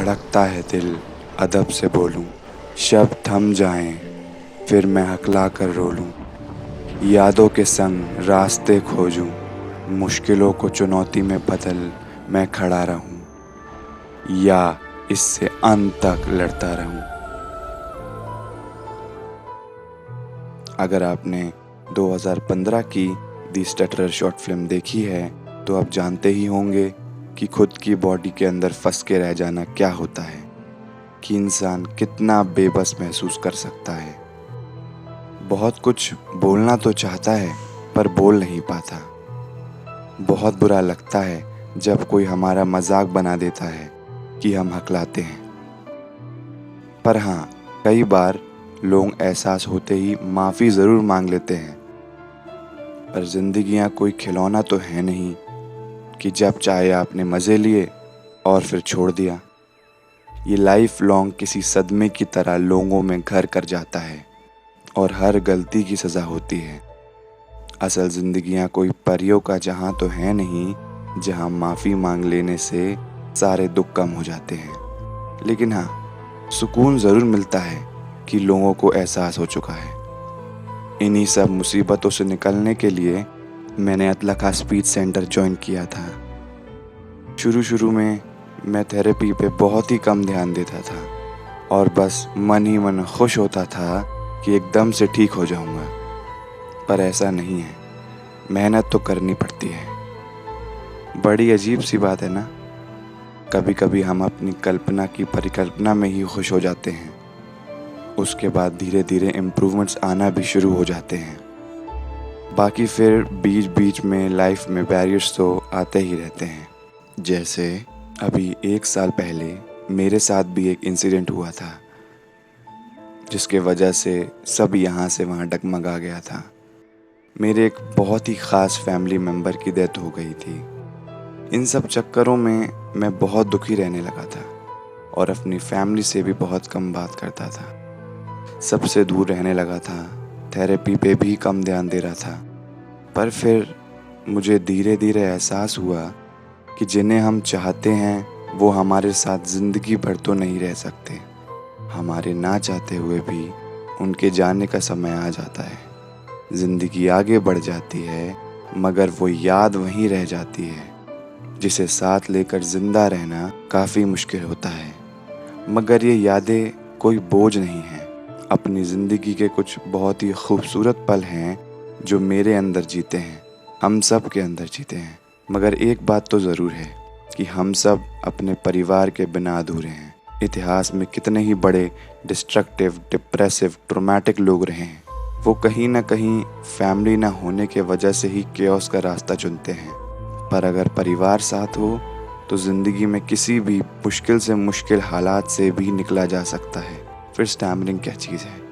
धड़कता है दिल अदब से बोलूं, शब्द थम जाएं फिर मैं हकला कर रो लूं। यादों के संग रास्ते खोजूं, मुश्किलों को चुनौती में बदल मैं खड़ा रहूं, या इससे अंत तक लड़ता रहूं। अगर आपने 2015 की दी स्टटरर शॉर्ट फिल्म देखी है तो आप जानते ही होंगे कि खुद की बॉडी के अंदर फंस के रह जाना क्या होता है, कि इंसान कितना बेबस महसूस कर सकता है। बहुत कुछ बोलना तो चाहता है पर बोल नहीं पाता। बहुत बुरा लगता है जब कोई हमारा मजाक बना देता है कि हम हकलाते हैं। पर हाँ, कई बार लोग एहसास होते ही माफ़ी ज़रूर मांग लेते हैं। पर जिंदगियाँ कोई खिलौना तो है नहीं कि जब चाहे आपने मज़े लिए और फिर छोड़ दिया। ये लाइफ लॉन्ग किसी सदमे की तरह लोगों में घर कर जाता है और हर गलती की सज़ा होती है। असल जिंदगियाँ कोई परियों का जहाँ तो है नहीं, जहाँ माफ़ी मांग लेने से सारे दुख कम हो जाते हैं। लेकिन हाँ, सुकून ज़रूर मिलता है कि लोगों को एहसास हो चुका है। इन्हीं सब मुसीबतों से निकलने के लिए मैंने अतलखा स्पीच सेंटर ज्वाइन किया था। शुरू में मैं थेरेपी पे बहुत ही कम ध्यान देता था और बस मन ही मन खुश होता था कि एकदम से ठीक हो जाऊंगा। पर ऐसा नहीं है, मेहनत तो करनी पड़ती है। बड़ी अजीब सी बात है ना, कभी कभी हम अपनी कल्पना की परिकल्पना में ही खुश हो जाते हैं। उसके बाद धीरे धीरे इम्प्रूवमेंट्स आना भी शुरू हो जाते हैं। बाकी फिर बीच बीच में लाइफ में बैरियर्स तो आते ही रहते हैं। जैसे अभी 1 साल पहले मेरे साथ भी एक इंसिडेंट हुआ था, जिसके वजह से सब यहाँ से वहाँ डगमगा गया था। मेरे एक बहुत ही ख़ास फैमिली मेम्बर की डेथ हो गई थी। इन सब चक्करों में मैं बहुत दुखी रहने लगा था और अपनी फैमिली से भी बहुत कम बात करता था। सबसे दूर रहने लगा था, थेरेपी पे भी कम ध्यान दे रहा था। पर फिर मुझे धीरे धीरे एहसास हुआ कि जिन्हें हम चाहते हैं वो हमारे साथ ज़िंदगी भर तो नहीं रह सकते। हमारे ना चाहते हुए भी उनके जाने का समय आ जाता है। ज़िंदगी आगे बढ़ जाती है मगर वो याद वहीं रह जाती है, जिसे साथ लेकर ज़िंदा रहना काफ़ी मुश्किल होता है। मगर ये यादें कोई बोझ नहीं हैं। अपनी ज़िंदगी के कुछ बहुत ही खूबसूरत पल हैं जो मेरे अंदर जीते हैं, हम सब के अंदर जीते हैं। मगर एक बात तो ज़रूर है कि हम सब अपने परिवार के बिना अधूरे हैं। इतिहास में कितने ही बड़े डिस्ट्रक्टिव, डिप्रेसिव, ट्रॉमेटिक लोग रहे हैं, वो कहीं ना कहीं फैमिली ना होने के वजह से ही केओस का रास्ता चुनते हैं। पर अगर परिवार साथ हो तो ज़िंदगी में किसी भी मुश्किल से मुश्किल हालात से भी निकला जा सकता है। फिर स्टैमरिंग क्या चीज़ है।